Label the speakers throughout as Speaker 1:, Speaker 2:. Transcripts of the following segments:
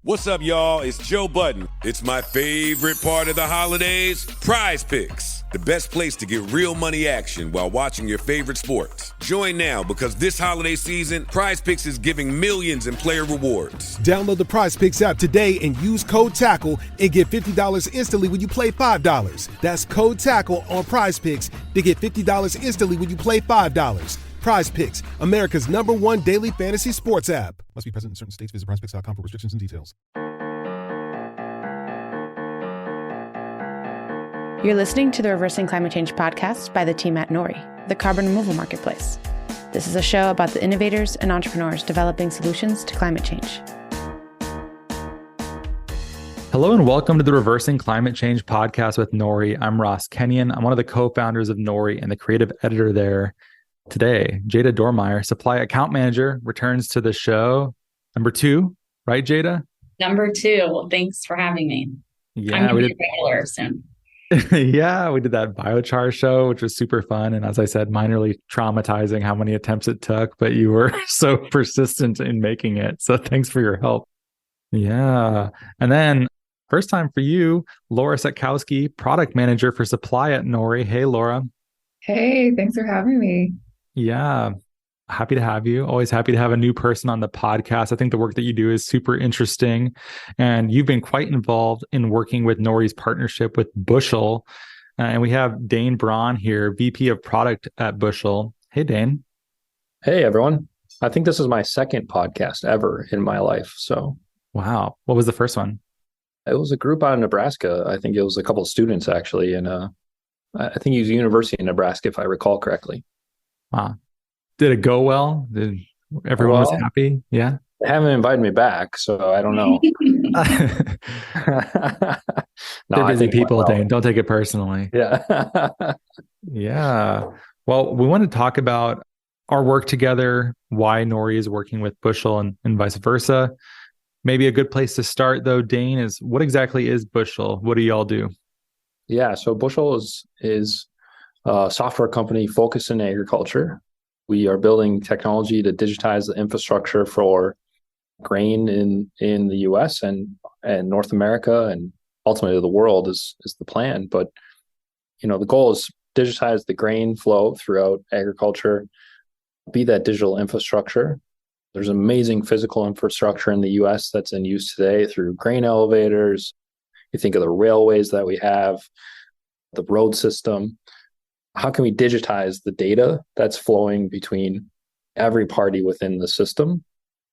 Speaker 1: What's up, y'all? It's Joe Budden. It's my favorite part of the holidays, Prize Picks, the best place to get real money action while watching your favorite sports. Join now because this holiday season, Prize Picks is giving millions in player rewards.
Speaker 2: Download the Prize Picks app today and use code TACKLE and get $50 instantly when you play $5. That's code TACKLE on Prize Picks to get $50 instantly when you play $5. Prize Picks, America's #1 daily fantasy sports app. Must be present in certain states. Visit prizepicks.com for restrictions and details.
Speaker 3: You're listening to the Reversing Climate Change podcast by the team at Nori, the carbon removal marketplace. This is a show about the innovators and entrepreneurs developing solutions to climate change.
Speaker 4: Hello and welcome to the Reversing Climate Change podcast with Nori. I'm Ross Kenyon. I'm one of the co-founders of Nori and the creative editor there. Today, Jada Dormaier, supply account manager, returns to the show. Number 2, right, Jada?
Speaker 5: Number 2. Well, thanks for having me.
Speaker 4: Yeah,
Speaker 5: I'm going to be regular soon.
Speaker 4: Yeah, we did that biochar show, which was super fun. And as I said, minorly traumatizing how many attempts it took, but you were so persistent in making it. So thanks for your help. Yeah. And then first time for you, Laura Satkowski, product manager for supply at Nori. Hey, Laura.
Speaker 6: Hey, thanks for having me.
Speaker 4: Yeah. Happy to have you. Always happy to have a new person on the podcast. I think the work that you do is super interesting. And you've been quite involved in working with Nori's partnership with Bushel. And we have Dane Braun here, VP of product at Bushel. Hey, Dane.
Speaker 7: Hey, everyone. I think this is my second podcast ever in my life. So,
Speaker 4: wow. What was the first one?
Speaker 7: It was a group out of Nebraska. I think it was a couple of students actually. And I think it was University of Nebraska, if I recall correctly.
Speaker 4: Wow. Did it go well? Did everyone was happy? Yeah.
Speaker 7: They haven't invited me back, so I don't know.
Speaker 4: They're busy people, Dane. Don't take it personally.
Speaker 7: Yeah.
Speaker 4: Yeah. Well, we want to talk about our work together, why Nori is working with Bushel and vice versa. Maybe a good place to start, though, Dane, is what exactly is Bushel? What do y'all do?
Speaker 7: Yeah. So Bushel is a software company focused in agriculture. We are building technology to digitize the infrastructure for grain in the US and North America, and ultimately the world is the plan. But the goal is digitize the grain flow throughout agriculture, be that digital infrastructure. There's amazing physical infrastructure in the US that's in use today through grain elevators. You think of the railways that we have, the road system. How can we digitize the data that's flowing between every party within the system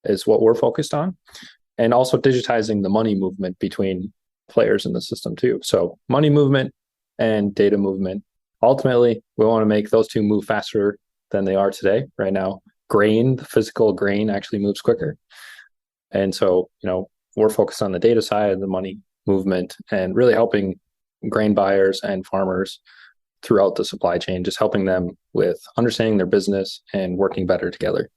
Speaker 7: is what we're focused on. And also digitizing the money movement between players in the system too. So money movement and data movement. Ultimately, we want to make those two move faster than they are today. Right now, the physical grain actually moves quicker. And so, we're focused on the data side of the money movement and really helping grain buyers and farmers throughout the supply chain, just helping them with understanding their business and working better together.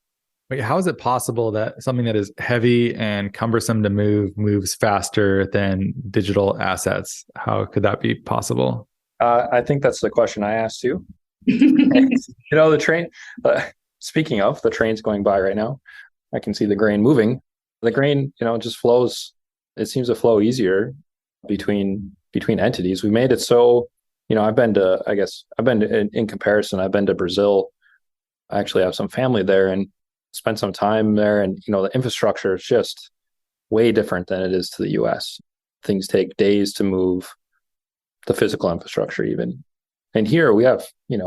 Speaker 4: Wait, how is it possible that something that is heavy and cumbersome to move moves faster than digital assets? How could that be possible?
Speaker 7: I think that's the question I asked too. The train, speaking of, the train's going by right now. I can see the grain moving. The grain, just flows. It seems to flow easier between entities. We made it so, in comparison, I've been to Brazil. I actually have some family there and spent some time there. And, the infrastructure is just way different than it is to the US. Things take days to move, the physical infrastructure even. And here we have,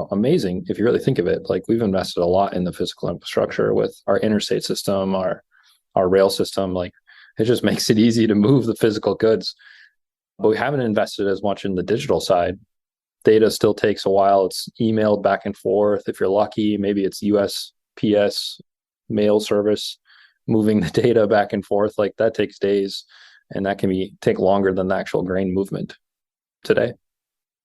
Speaker 7: amazing, if you really think of it, like we've invested a lot in the physical infrastructure with our interstate system, our rail system. Like it just makes it easy to move the physical goods. But we haven't invested as much in the digital side. Data still takes a while. It's emailed back and forth. If you're lucky, maybe it's USPS mail service moving the data back and forth. Like that takes days, and that can take longer than the actual grain movement today.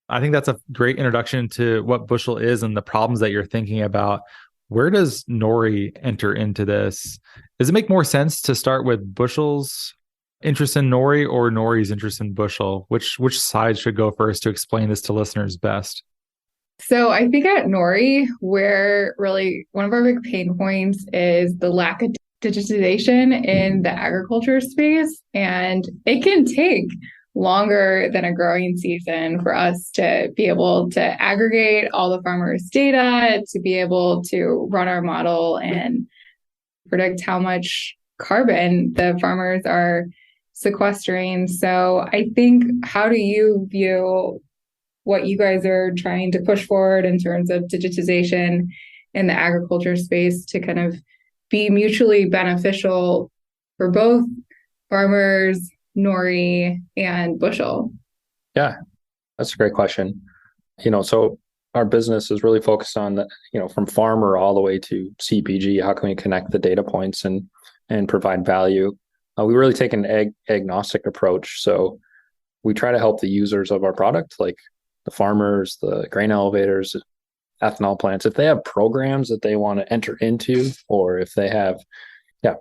Speaker 4: I think that's a great introduction to what Bushel is and the problems that you're thinking about. Where does Nori enter into this? Does it make more sense to start with Bushel's interest in Nori or Nori's interest in Bushel? Which side should go first to explain this to listeners best?
Speaker 6: So I think at Nori, where really one of our big pain points is the lack of digitization in the agriculture space, and it can take longer than a growing season for us to be able to aggregate all the farmers' data, to be able to run our model and predict how much carbon the farmers are sequestering. So I think, how do you view what you guys are trying to push forward in terms of digitization in the agriculture space to kind of be mutually beneficial for both farmers, Nori, and Bushel?
Speaker 7: Yeah, that's a great question. So our business is really focused on the, from farmer all the way to CPG. How can we connect the data points and provide value? We really take an agnostic approach. So we try to help the users of our product, like the farmers, the grain elevators, ethanol plants, if they have programs that they want to enter into, or if they have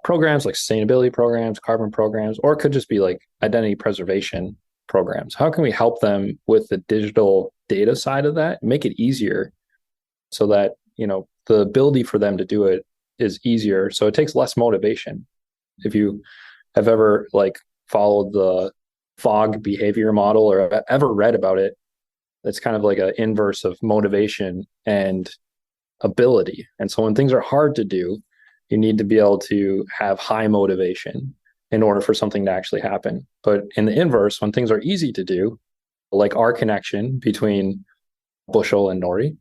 Speaker 7: programs like sustainability programs, carbon programs, or it could just be like identity preservation programs. How can we help them with the digital data side of that, make it easier so that, the ability for them to do it is easier. So it takes less motivation. If you have ever followed the fog behavior model or ever read about it, it's kind of like an inverse of motivation and ability. And so when things are hard to do, you need to be able to have high motivation in order for something to actually happen. But in the inverse, when things are easy to do, like our connection between Bushel and Nori,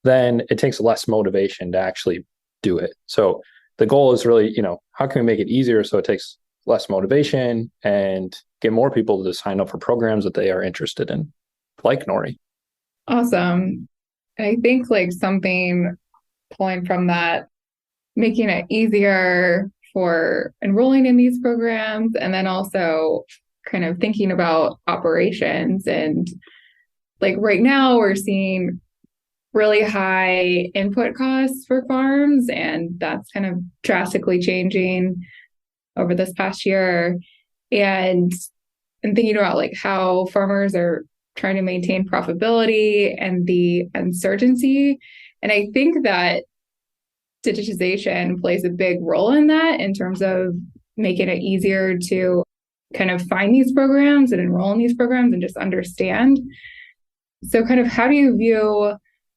Speaker 7: then it takes less motivation to actually do it. So the goal is really, how can we make it easier so it takes less motivation and get more people to sign up for programs that they are interested in, like Nori.
Speaker 6: Awesome. I think something pulling from that, making it easier for enrolling in these programs, and then also kind of thinking about operations. And right now we're seeing really high input costs for farms, and that's kind of drastically changing over this past year. And thinking about how farmers are trying to maintain profitability and the uncertainty. And I think that digitization plays a big role in that, in terms of making it easier to kind of find these programs and enroll in these programs and just understand. So kind of, how do you view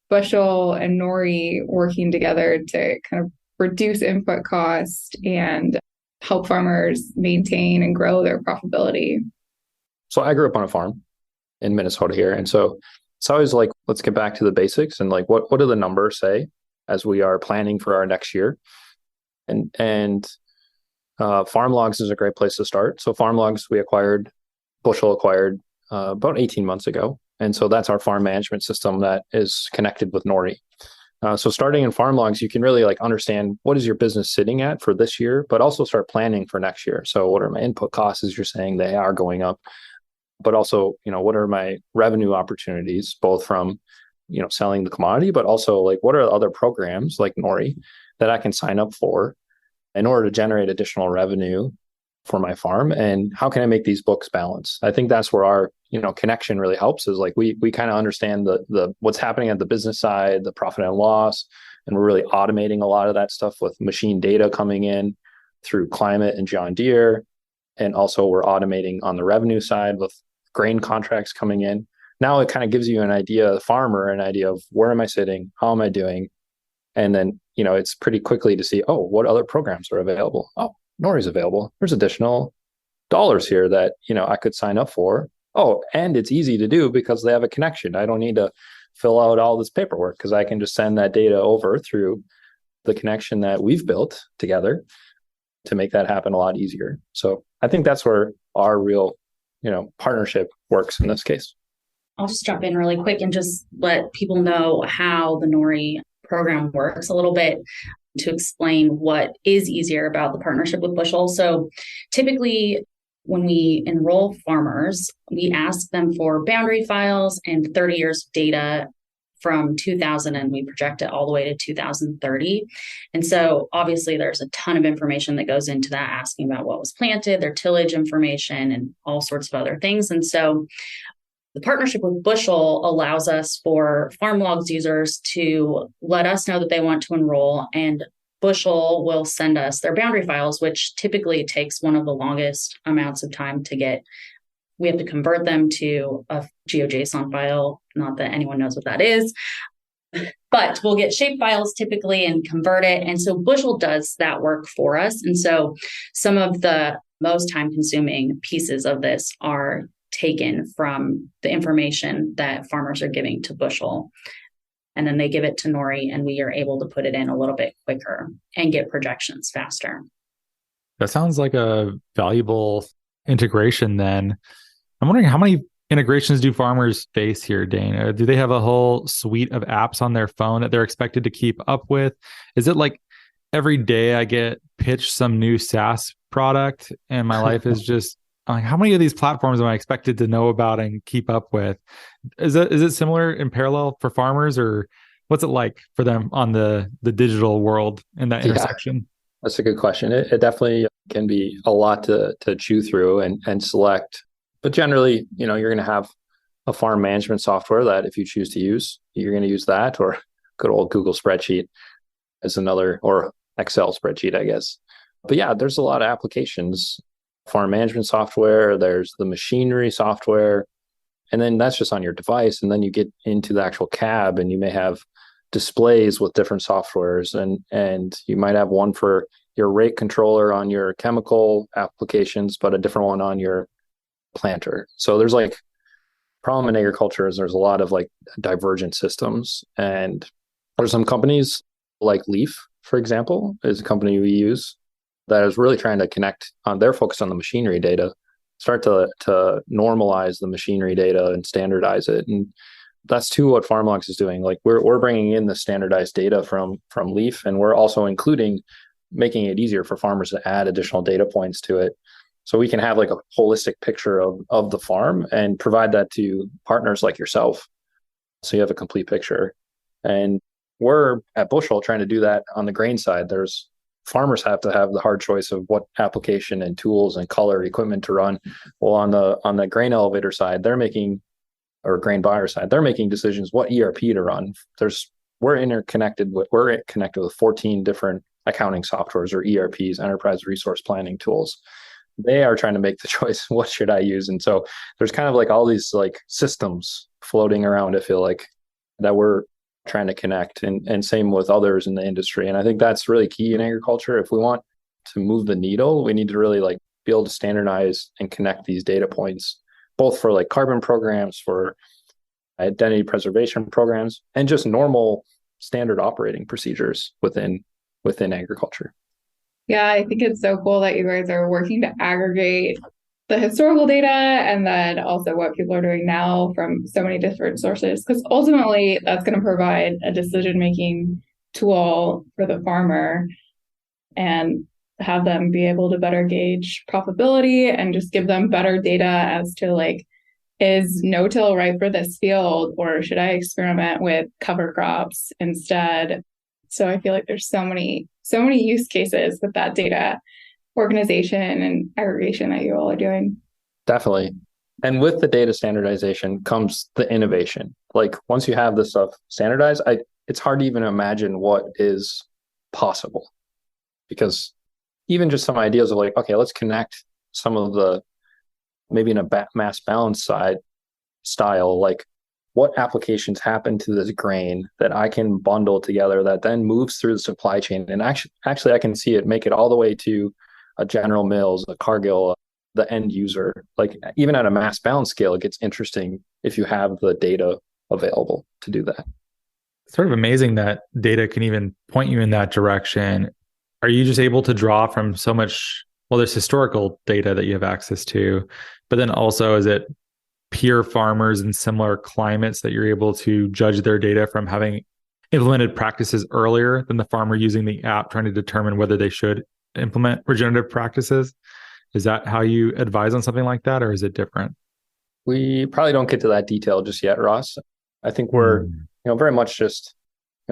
Speaker 6: Bushel and Nori working together to kind of reduce input cost and help farmers maintain and grow their profitability?
Speaker 7: So I grew up on a farm in Minnesota here. And so it's always let's get back to the basics and what do the numbers say as we are planning for our next year? And farm logs is a great place to start. So farm logs Bushel acquired about 18 months ago. And so that's our farm management system that is connected with Nori. So starting in farm logs, you can really understand what is your business sitting at for this year, but also start planning for next year. So what are my input costs, as you're saying they are going up, but also, what are my revenue opportunities, both from, selling the commodity, but also what are other programs like Nori that I can sign up for in order to generate additional revenue for my farm, and how can I make these books balance? I think that's where our connection really helps, is we kind of understand the what's happening at the business side, the profit and loss, and we're really automating a lot of that stuff with machine data coming in through Climate and John Deere, and also we're automating on the revenue side with grain contracts coming in. Now it kind of gives you an idea, the farmer, an idea of where am I sitting, how am I doing, and then it's pretty quickly to see, what other programs are available. Nori's available. There's additional dollars here that, I could sign up for. And it's easy to do because they have a connection. I don't need to fill out all this paperwork because I can just send that data over through the connection that we've built together to make that happen a lot easier. So I think that's where our real, partnership works in this case.
Speaker 5: I'll just jump in really quick and just let people know how the Nori program works a little bit, to explain what is easier about the partnership with Bushel. So typically when we enroll farmers, we ask them for boundary files and 30 years of data from 2000, and we project it all the way to 2030. And so obviously there's a ton of information that goes into that, asking about what was planted, their tillage information, and all sorts of other things. And so the partnership with Bushel allows us, for farm logs users, to let us know that they want to enroll, and Bushel will send us their boundary files, which typically takes one of the longest amounts of time to get. We have to convert them to a GeoJSON file. Not that anyone knows what that is, but we'll get shape files typically and convert it. And so Bushel does that work for us. And so some of the most time consuming pieces of this are taken from the information that farmers are giving to Bushel. And then they give it to Nori, and we are able to put it in a little bit quicker and get projections faster.
Speaker 4: That sounds like a valuable integration then. I'm wondering, how many integrations do farmers face here, Dane? Do they have a whole suite of apps on their phone that they're expected to keep up with? Is it like every day I get pitched some new SaaS product and my life is just like, how many of these platforms am I expected to know about and keep up with? Is it similar in parallel for farmers, or what's it like for them on the digital world in that intersection?
Speaker 7: That's a good question. It definitely can be a lot to chew through and select. But generally, you're going to have a farm management software that if you choose to use, you're going to use that, or good old Google spreadsheet as another, or Excel spreadsheet, I guess. But yeah, there's a lot of applications. Farm management software, there's the machinery software, and then that's just on your device. And then you get into the actual cab and you may have displays with different softwares, and you might have one for your rate controller on your chemical applications, but a different one on your planter. So there's like problem in agriculture is there's a lot of like divergent systems, and there's some companies like Leaf, for example, is a company we use that is really trying to connect on their focus on the machinery data, start to normalize the machinery data and standardize it. And that's too what Farmlogs is doing. Like we're bringing in the standardized data from Leaf, and we're also making it easier for farmers to add additional data points to it. So we can have like a holistic picture of the farm and provide that to partners like yourself. So you have a complete picture. And we're at Bushel trying to do that on the grain side. Farmers have to have the hard choice of what application and tools and color equipment to run. Well, on the grain elevator side, or grain buyer side, they're making decisions what ERP to run. We're connected with 14 different accounting softwares, or ERPs, enterprise resource planning tools. They are trying to make the choice, what should I use? And so there's kind of like all these like systems floating around, I feel like, that we're trying to connect, and same with others in the industry. And I think that's really key in agriculture. If we want to move the needle, we need to really like be able to standardize and connect these data points, both for like carbon programs, for identity preservation programs, and just normal standard operating procedures within agriculture.
Speaker 6: Yeah, I think it's so cool that you guys are working to aggregate the historical data and then also what people are doing now from so many different sources, because ultimately that's going to provide a decision-making tool for the farmer and have them be able to better gauge profitability and just give them better data as to like, is no-till right for this field, or should I experiment with cover crops instead? So I feel like there's so many use cases with that data organization and aggregation that you all are doing.
Speaker 7: Definitely. And with the data standardization comes the innovation. Like once you have this stuff standardized, it's hard to even imagine what is possible, because even just some ideas of like, okay, let's connect some of the, maybe in a mass balance style, like what applications happen to this grain that I can bundle together that then moves through the supply chain. And actually I can see it make it all the way to a General Mills, a Cargill, the end user. Like even at a mass balance scale, it gets interesting if you have the data available to do that.
Speaker 4: It's sort of amazing that data can even point you in that direction. Are you just able to draw from so much? Well, there's historical data that you have access to, but then also is it peer farmers in similar climates that you're able to judge their data from having implemented practices earlier than the farmer using the app trying to determine whether they should implement regenerative practices? Is that how you advise on something like that, or is it different?
Speaker 7: We probably don't get to that detail just yet, Ross. I think we're very much just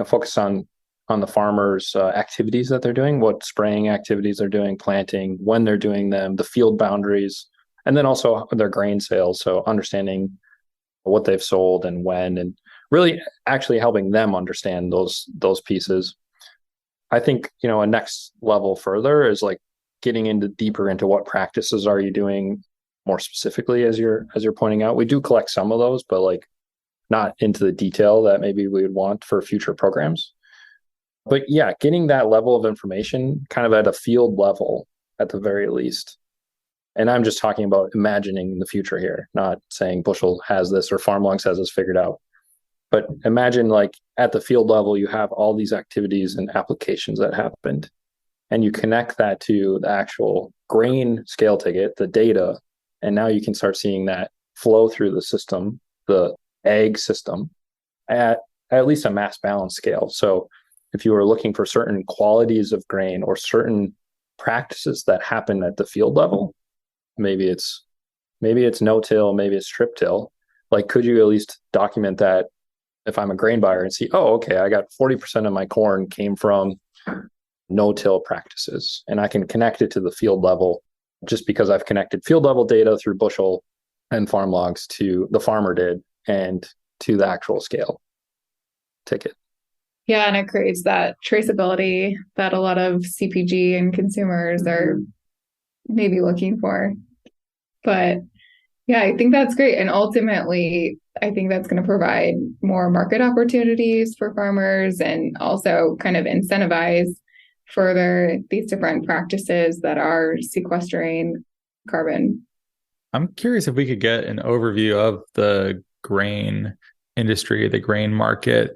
Speaker 7: focused on the farmers' activities that they're doing, what spraying activities they're doing, planting, when they're doing them, the field boundaries, and then also their grain sales. So understanding what they've sold and when, and really actually helping them understand those pieces. I think, a next level further is like getting deeper into what practices are you doing more specifically, as you're pointing out. We do collect some of those, but like not into the detail that maybe we would want for future programs. But yeah, getting that level of information kind of at a field level at the very least. And I'm just talking about imagining the future here, not saying Bushel has this or FarmLogs has this figured out. But imagine like at the field level, you have all these activities and applications that happened, and you connect that to the actual grain scale ticket, the data, and now you can start seeing that flow through the system, the ag system, at least a mass balance scale. So if you were looking for certain qualities of grain or certain practices that happen at the field level, maybe it's no-till, maybe it's strip-till, like could you at least document that if I'm a grain buyer and see, oh, okay, I got 40% of my corn came from no-till practices, and I can connect it to the field level just because I've connected field level data through Bushel and FarmLogs to the farmer did and to the actual scale ticket.
Speaker 6: Yeah, and it creates that traceability that a lot of CPG and consumers are maybe looking for. But yeah, I think that's great. And ultimately, I think that's going to provide more market opportunities for farmers and also kind of incentivize further these different practices that are sequestering carbon.
Speaker 4: I'm curious if we could get an overview of the grain industry, the grain market.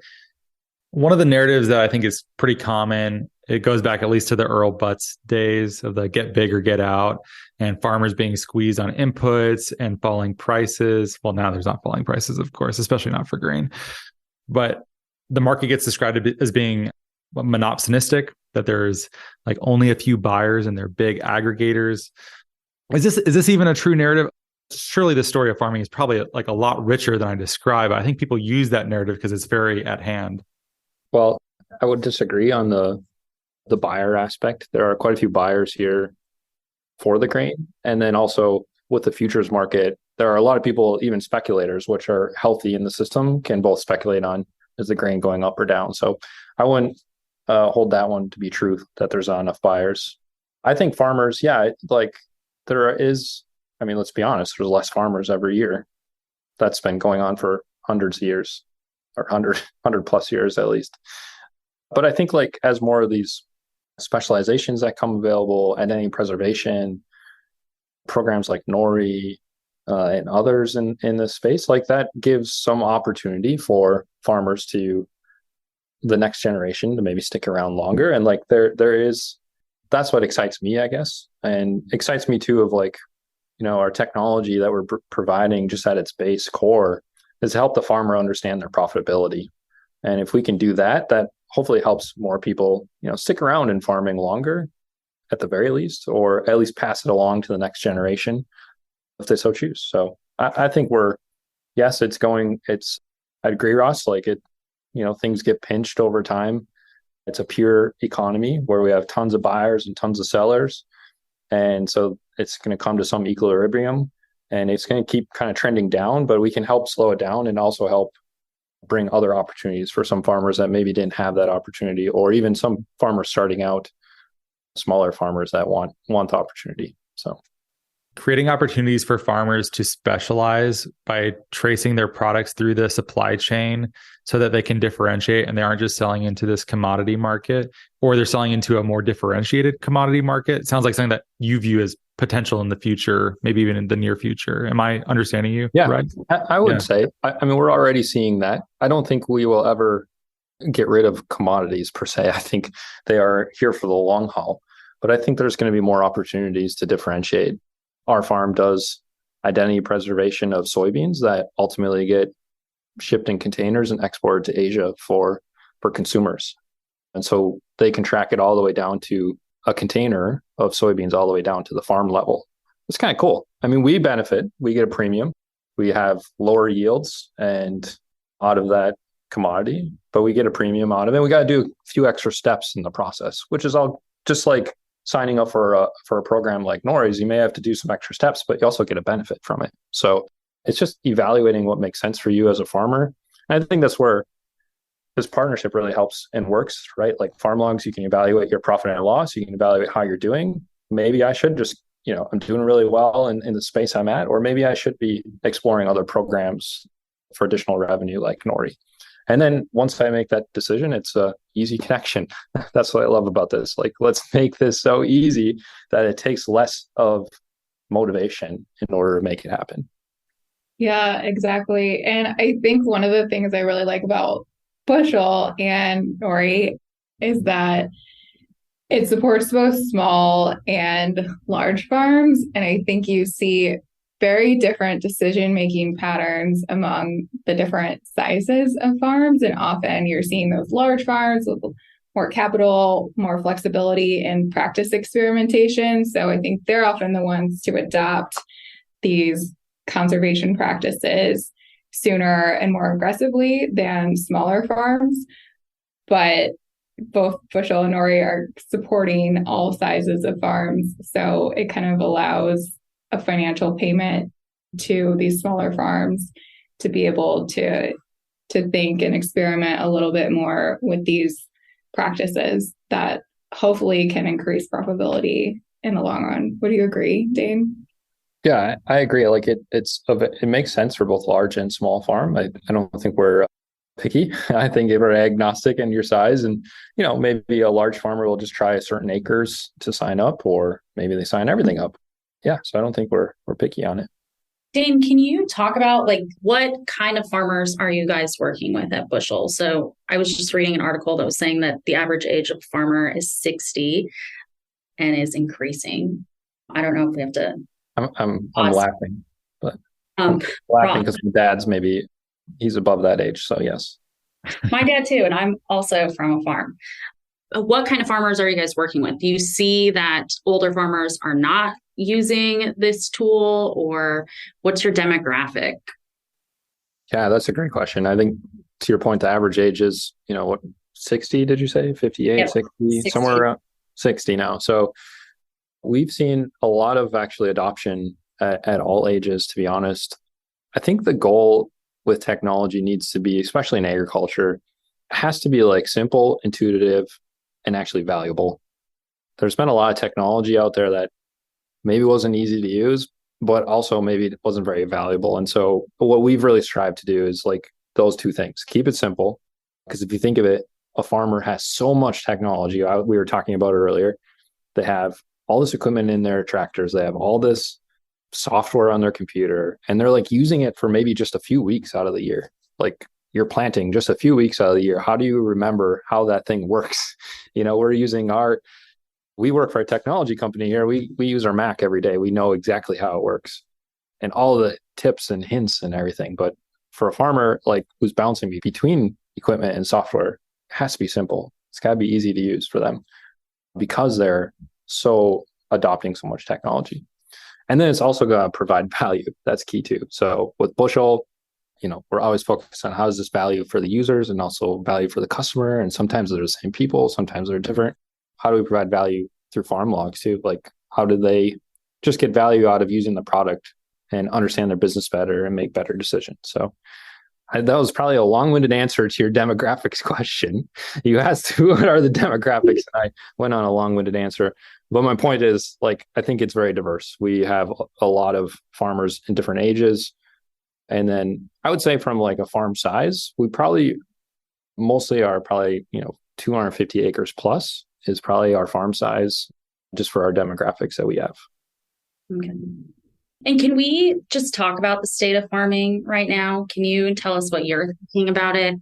Speaker 4: One of the narratives that I think is pretty common, it goes back at least to the Earl Butz days of the get big or get out, and farmers being squeezed on inputs and falling prices. Well, now there's not falling prices, of course, especially not for grain. But the market gets described as being monopsonistic, that there's like only a few buyers and they're big aggregators. Is this even a true narrative? Surely the story of farming is probably like a lot richer than I describe. I think people use that narrative because it's very at hand.
Speaker 7: Well, I would disagree on the buyer aspect. There are quite a few buyers here for the grain. And then also with the futures market, there are a lot of people, even speculators, which are healthy in the system, can both speculate on is the grain going up or down. So I wouldn't hold that one to be true, that there's not enough buyers. I think farmers, yeah, like there is, I mean, let's be honest, there's less farmers every year. That's been going on for hundreds of years, or 100 plus years at least. But I think like as more of these specializations that come available, identity preservation, programs like Nori and others in this space, like that gives some opportunity for farmers to the next generation to maybe stick around longer. And like there is, that's what excites me, I guess, and excites me too of like, our technology that we're providing just at its base core is to help the farmer understand their profitability. And if we can do that, that hopefully helps more people, stick around in farming longer at the very least, or at least pass it along to the next generation if they so choose. So I think I agree, Ross, like it, things get pinched over time. It's a pure economy where we have tons of buyers and tons of sellers. And so it's going to come to some equilibrium, and it's going to keep kind of trending down, but we can help slow it down and also help bring other opportunities for some farmers that maybe didn't have that opportunity, or even some farmers starting out, smaller farmers that want the opportunity. So
Speaker 4: creating opportunities for farmers to specialize by tracing their products through the supply chain so that they can differentiate and they aren't just selling into this commodity market, or they're selling into a more differentiated commodity market. It sounds like something that you view as potential in the future, maybe even in the near future. Am I understanding you?
Speaker 7: Yeah,
Speaker 4: right?
Speaker 7: I would say, I mean, we're already seeing that. I don't think we will ever get rid of commodities per se. I think they are here for the long haul, but I think there's going to be more opportunities to differentiate. Our farm does identity preservation of soybeans that ultimately get shipped in containers and exported to Asia for consumers. And so they can track it all the way down to a container of soybeans all the way down to the farm level. It's kind of cool. I mean, we benefit, we get a premium, we have lower yields and out of that commodity, but we get a premium out of it. We got to do a few extra steps in the process, which is all just like signing up for a program like Nori's. You may have to do some extra steps, but you also get a benefit from it. So it's just evaluating what makes sense for you as a farmer. And I think that's where this partnership really helps and works, right? Like farm logs, you can evaluate your profit and loss. You can evaluate how you're doing. Maybe I should just, I'm doing really well in the space I'm at, or maybe I should be exploring other programs for additional revenue like Nori. And then once I make that decision, it's a easy connection. That's what I love about this. Like, let's make this so easy that it takes less of motivation in order to make it happen.
Speaker 6: Yeah, exactly. And I think one of the things I really like about Bushel and Nori is that it supports both small and large farms. And I think you see very different decision-making patterns among the different sizes of farms. And often you're seeing those large farms with more capital, more flexibility in practice experimentation. So I think they're often the ones to adopt these conservation practices sooner and more aggressively than smaller farms. But both Bushel and Nori are supporting all sizes of farms. So it kind of allows a financial payment to these smaller farms to be able to think and experiment a little bit more with these practices that hopefully can increase profitability in the long run. Would you agree, Dane?
Speaker 7: Yeah, I agree. Like it makes sense for both large and small farm. I don't think we're picky. I think we're agnostic in your size, and maybe a large farmer will just try certain acres to sign up, or maybe they sign everything up. Yeah, so I don't think we're picky on it.
Speaker 5: Dane, can you talk about what kind of farmers are you guys working with at Bushel? So I was just reading an article that was saying that the average age of a farmer is 60 and is increasing. I don't know if we have to.
Speaker 7: I'm laughing, but I'm laughing because my dad's he's above that age. So yes.
Speaker 5: My dad too, and I'm also from a farm. What kind of farmers are you guys working with? Do you see that older farmers are not using this tool, or what's your demographic?
Speaker 7: Yeah, that's a great question. I think to your point, the average age is, 60, did you say? 58, yep. 60, somewhere around 60 now. So we've seen a lot of actually adoption at all ages, to be honest. I think the goal with technology needs to be, especially in agriculture, has to be simple, intuitive, and actually valuable. There's been a lot of technology out there that maybe wasn't easy to use, but also maybe it wasn't very valuable. And so what we've really strived to do is those two things. Keep it simple, because if you think of it, a farmer has so much technology. We were talking about it earlier. They have all this equipment in their tractors. They have all this software on their computer, and they're using it for maybe just a few weeks out of the year. You're planting just a few weeks out of the year. How do you remember how that thing works? We're using we work for a technology company here. We use our Mac every day. We know exactly how it works and all the tips and hints and everything. But for a farmer who's bouncing between equipment and software, it has to be simple. It's got to be easy to use for them because they're so adopting so much technology. And then it's also going to provide value. That's key too. So with Bushel, we're always focused on how is this value for the users and also value for the customer. And sometimes they're the same people, sometimes they're different. How do we provide value through farm logs too? How do they just get value out of using the product and understand their business better and make better decisions? So that was probably a long-winded answer to your demographics question. You asked who are the demographics, and I went on a long-winded answer. But my point is, I think it's very diverse. We have a lot of farmers in different ages. And then I would say from a farm size, we probably mostly are 250 acres plus is probably our farm size just for our demographics that we have.
Speaker 5: Okay. And can we just talk about the state of farming right now? Can you tell us what you're thinking about it?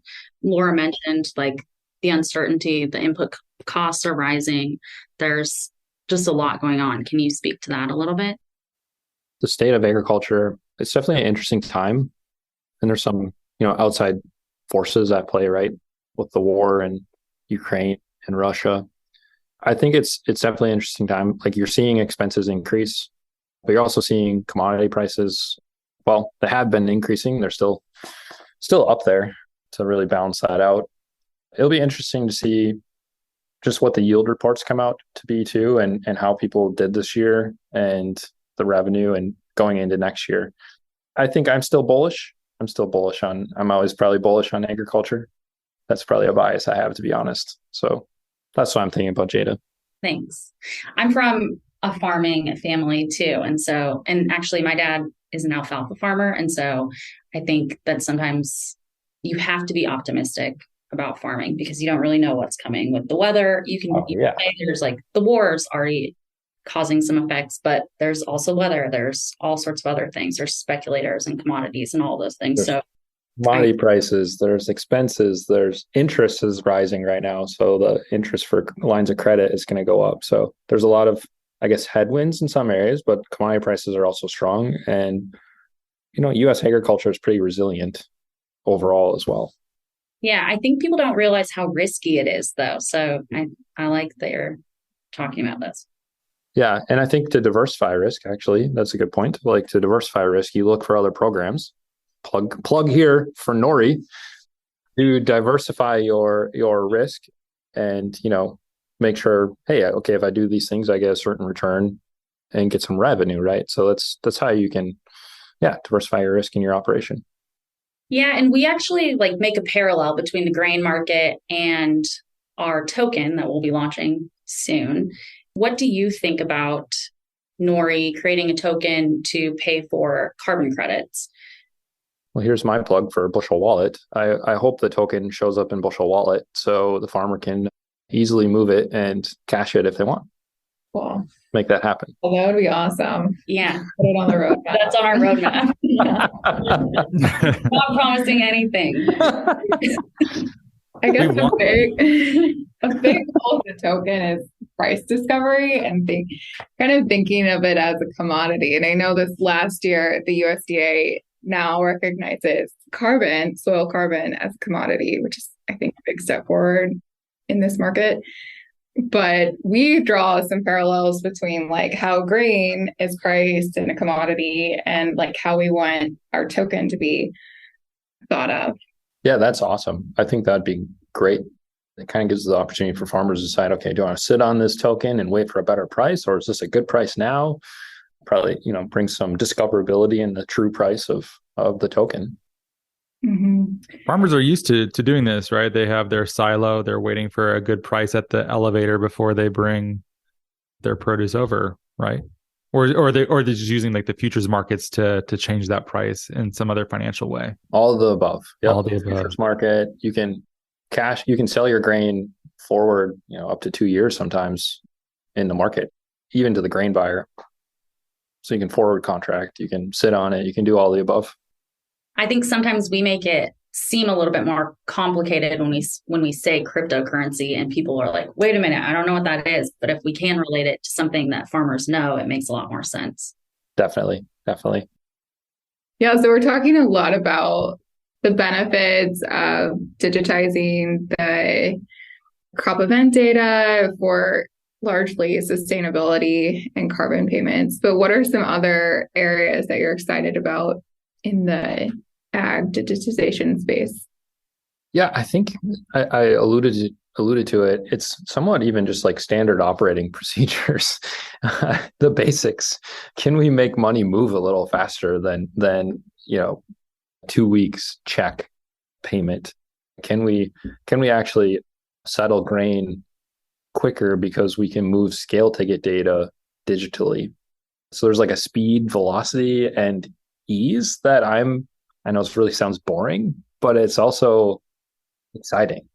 Speaker 5: Laura mentioned the uncertainty, the input costs are rising. There's just a lot going on. Can you speak to that a little bit?
Speaker 7: The state of agriculture, it's definitely an interesting time. And there's some, outside forces at play, right? With the war in Ukraine and Russia. I think it's definitely an interesting time. You're seeing expenses increase, but you're also seeing commodity prices. Well, they have been increasing. They're still up there to really balance that out. It'll be interesting to see just what the yield reports come out to be too, and how people did this year and the revenue and going into next year. I think I'm still bullish. I'm always probably bullish on agriculture. that's probably a bias I have, to be honest. So that's what I'm thinking about, Jada.
Speaker 5: Thanks. I'm from a farming family too. And actually my dad is an alfalfa farmer. And so I think that sometimes you have to be optimistic about farming because you don't really know what's coming with the weather. You can say there's like the wars already causing some effects, but there's also weather. There's all sorts of other things. There's speculators and commodities and all those things.
Speaker 7: There's commodity prices, there's expenses, there's interest is rising right now. So the interest for lines of credit is going to go up. So there's a lot of, I guess, headwinds in some areas, but commodity prices are also strong. And, U.S. agriculture is pretty resilient overall as well.
Speaker 5: Yeah, I think people don't realize how risky it is, though. So I like that you're talking about this.
Speaker 7: Yeah. And I think to diversify risk, actually, that's a good point. Like to diversify risk, you look for other programs. Plug here for Nori to diversify your risk and, make sure, hey, okay, if I do these things, I get a certain return and get some revenue, right? So that's how you can, diversify your risk in your operation.
Speaker 5: Yeah. And we actually make a parallel between the grain market and our token that we'll be launching soon. What do you think about Nori creating a token to pay for carbon credits?
Speaker 7: Well, here's my plug for Bushel Wallet. I hope the token shows up in Bushel Wallet so the farmer can easily move it and cash it if they want.
Speaker 6: Cool.
Speaker 7: Make that happen.
Speaker 6: Well, that would be awesome.
Speaker 5: Yeah.
Speaker 6: Put it on the roadmap.
Speaker 5: That's on our roadmap. Not promising anything.
Speaker 6: I guess a big goal of the token is price discovery and kind of thinking of it as a commodity. And I know this last year, the USDA now recognizes soil carbon as a commodity, which is, I think, a big step forward in this market. But we draw some parallels between how grain is priced in a commodity and how we want our token to be thought of.
Speaker 7: Yeah, that's awesome. I think that'd be great. It kind of gives the opportunity for farmers to decide, okay, do I want to sit on this token and wait for a better price, or is this a good price now? Probably, bring some discoverability in the true price of the token.
Speaker 6: Mm-hmm.
Speaker 4: Farmers are used to doing this, right? They have their silo. They're waiting for a good price at the elevator before they bring their produce over, right? Or they're just using the futures markets to change that price in some other financial way.
Speaker 7: All of the above. Yep.
Speaker 4: All of the above.
Speaker 7: Futures market. You can sell your grain forward, up to 2 years sometimes in the market, even to the grain buyer. So you can forward contract, you can sit on it, you can do all the above.
Speaker 5: I think sometimes we make it seem a little bit more complicated when we say cryptocurrency and people are like, wait a minute, I don't know what that is. But if we can relate it to something that farmers know, it makes a lot more sense.
Speaker 7: Definitely.
Speaker 6: Yeah, so we're talking a lot about the benefits of digitizing the crop event data for largely sustainability and carbon payments. But what are some other areas that you're excited about in the ag digitization space?
Speaker 7: Yeah, I think I alluded to it. It's somewhat even just standard operating procedures, the basics. Can we make money move a little faster than 2 weeks check payment? Can we actually settle grain quicker because we can move scale ticket data digitally? So there's a speed, velocity, and ease that I know it really sounds boring, but it's also exciting.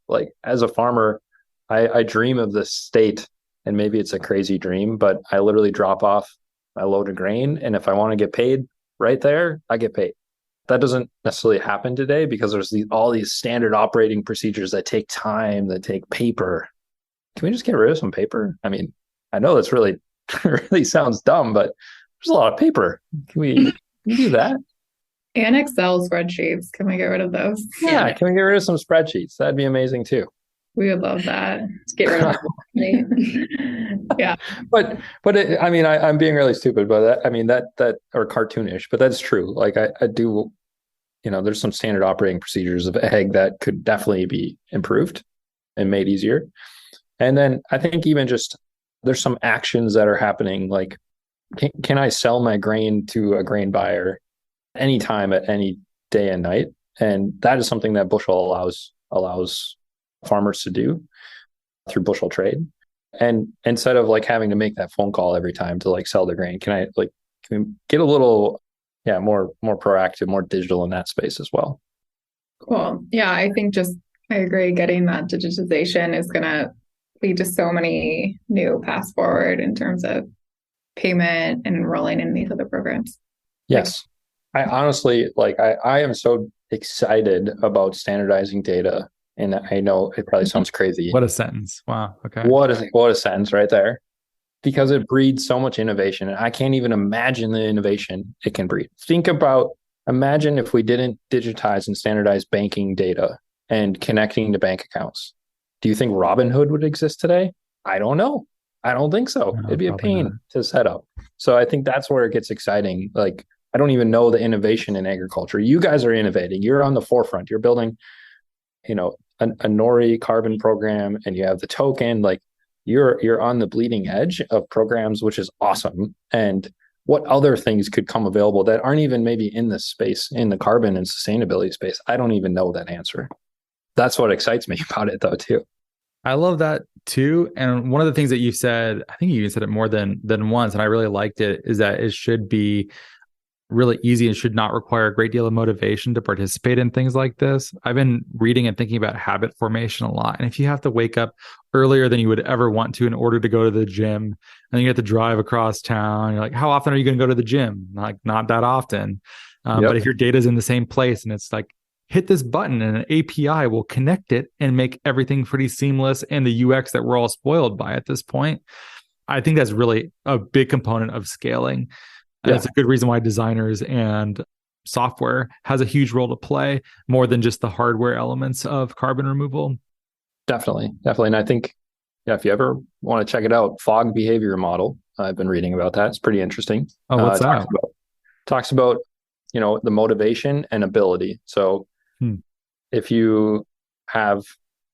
Speaker 7: As a farmer, I dream of this state, and maybe it's a crazy dream, but I literally drop off my load of grain, and if I want to get paid right there, I get paid. That doesn't necessarily happen today because there's all these standard operating procedures that take time, that take paper. Can we just get rid of some paper? I mean, I know that's really sounds dumb, but there's a lot of paper. Can we do that?
Speaker 6: And Excel spreadsheets. Can we get rid of those?
Speaker 7: Yeah, can we get rid of some spreadsheets? That'd be amazing too.
Speaker 6: We would love that. Let's get rid of that. Yeah.
Speaker 7: But I'm being really stupid, but that or cartoonish, but that's true. I do, there's some standard operating procedures of ag that could definitely be improved and made easier. And then I think even just there's some actions that are happening. Can I sell my grain to a grain buyer anytime at any day and night? And that is something that Bushel allows farmers to do through bushel trade. And instead of like having to make that phone call every time to like sell the grain, can we get a little, more proactive, more digital in that space as well?
Speaker 6: Cool. Yeah, I think I agree. Getting that digitization is going to lead to so many new paths forward in terms of payment and enrolling in these other programs.
Speaker 7: Yes. I honestly, I am so excited about standardizing data. And I know it probably sounds crazy.
Speaker 4: What a sentence. Wow. Okay.
Speaker 7: What a sentence right there. Because it breeds so much innovation. And I can't even imagine the innovation it can breed. Imagine if we didn't digitize and standardize banking data and connecting to bank accounts. Do you think Robinhood would exist today? I don't know. I don't think so.
Speaker 4: No,
Speaker 7: it'd be a pain to set up. So I think that's where it gets exciting. Like, I don't even know the innovation in agriculture. You guys are innovating. You're on the forefront. You're building, a Nori carbon program, and you have the token. Like, you're on the bleeding edge of programs, which is awesome. And what other things could come available that aren't even maybe in this space, in the carbon and sustainability space? I don't even know that answer. That's what excites me about it, though, too.
Speaker 4: I love that too. And one of the things that you said, I think you said it more than once, and I really liked it, is that it should be really easy and should not require a great deal of motivation to participate in things like this. I've been reading and thinking about habit formation a lot. And if you have to wake up earlier than you would ever want to in order to go to the gym, and you have to drive across town, you're like, how often are you going to go to the gym? Like, not that often. But if your data is in the same place and it's like, hit this button and an API will connect it and make everything pretty seamless, and the UX that we're all spoiled by at this point, I think that's really a big component of scaling. And it's a good reason why designers and software has a huge role to play, more than just the hardware elements of carbon removal. Definitely.
Speaker 7: And I think, if you ever want to check it out, fog behavior model, I've been reading about that. It's pretty interesting.
Speaker 4: Oh, what's that?
Speaker 7: Talks about, the motivation and ability. So if you have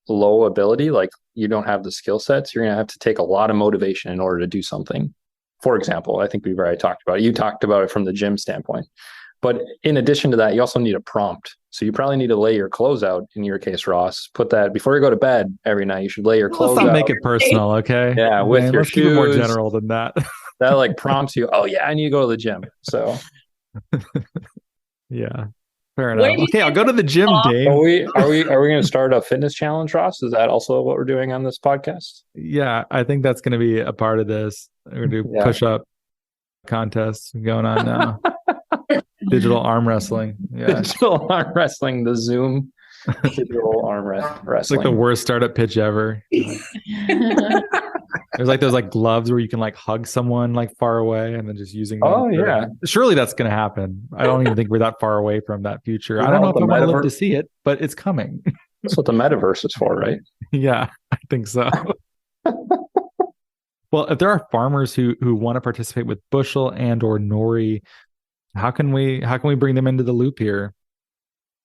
Speaker 7: low ability, like you don't have the skill sets, you're going to have to take a lot of motivation in order to do something. For example, I think we've already talked about it. You talked about it from the gym standpoint. But in addition to that, you also need a prompt. So you probably need to lay your clothes out. In your case, Ross, put that before you go to bed every night. You should lay your clothes out.
Speaker 4: Let's not make it personal, okay?
Speaker 7: Yeah, with your
Speaker 4: let's
Speaker 7: shoes.
Speaker 4: keep it more general than that.
Speaker 7: That like prompts you. Oh yeah, I need to go to the gym. So
Speaker 4: yeah, fair enough. Okay, I'll go to the gym, Dave.
Speaker 7: Are we going to start a fitness challenge, Ross? Is that also what we're doing on this podcast?
Speaker 4: Yeah, I think that's going to be a part of this. We're going to do push-up contests going on now. Digital arm wrestling. Yeah.
Speaker 7: Digital arm wrestling, the Zoom digital arm wrestling.
Speaker 4: It's like the worst startup pitch ever. There's like those like gloves where you can like hug someone like far away and then just using them.
Speaker 7: Oh, yeah.
Speaker 4: Surely that's going to happen. I don't even think we're that far away from that future. I don't know if I want to live to see it, but it's coming.
Speaker 7: That's what the metaverse is for, right?
Speaker 4: Yeah, I think so. Well, if there are farmers who want to participate with Bushel and or Nori, how can we bring them into the loop here?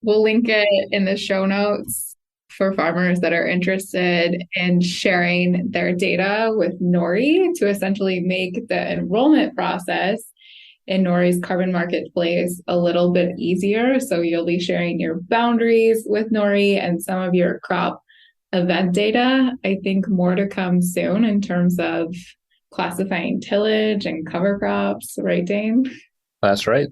Speaker 6: We'll link it in the show notes for farmers that are interested in sharing their data with Nori to essentially make the enrollment process in Nori's carbon marketplace a little bit easier. So you'll be sharing your boundaries with Nori and some of your crop event data. I think more to come soon in terms of classifying tillage and cover crops, right, Dane?
Speaker 7: That's right.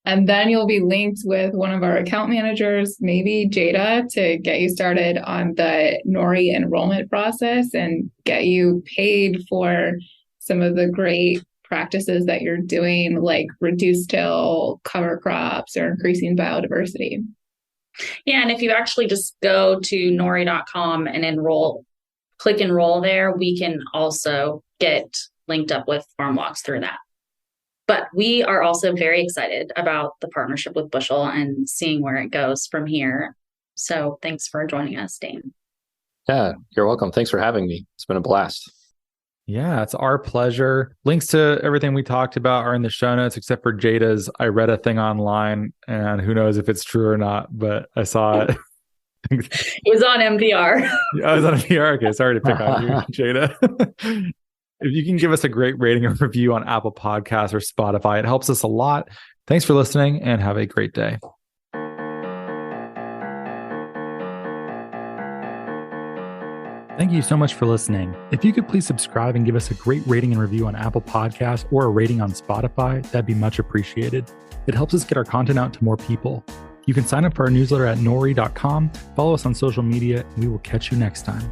Speaker 6: And then you'll be linked with one of our account managers, maybe Jada, to get you started on the Nori enrollment process and get you paid for some of the great practices that you're doing, like reduced till, cover crops, or increasing biodiversity.
Speaker 5: Yeah, and if you actually just go to nori.com and click enroll there, we can also get linked up with farm walks through that. But we are also very excited about the partnership with Bushel and seeing where it goes from here. So thanks for joining us, Dane.
Speaker 7: Yeah, you're welcome. Thanks for having me. It's been a blast.
Speaker 4: Yeah, it's our pleasure. Links to everything we talked about are in the show notes, except for Jada's. I read a thing online, and who knows if it's true or not, but I saw it.
Speaker 5: It was on NPR.
Speaker 4: I was on NPR. Okay, sorry to pick on you, Jada. If you can give us a great rating or review on Apple Podcasts or Spotify, it helps us a lot. Thanks for listening and have a great day. Thank you so much for listening. If you could please subscribe and give us a great rating and review on Apple Podcasts or a rating on Spotify, that'd be much appreciated. It helps us get our content out to more people. You can sign up for our newsletter at nori.com, follow us on social media, and we will catch you next time.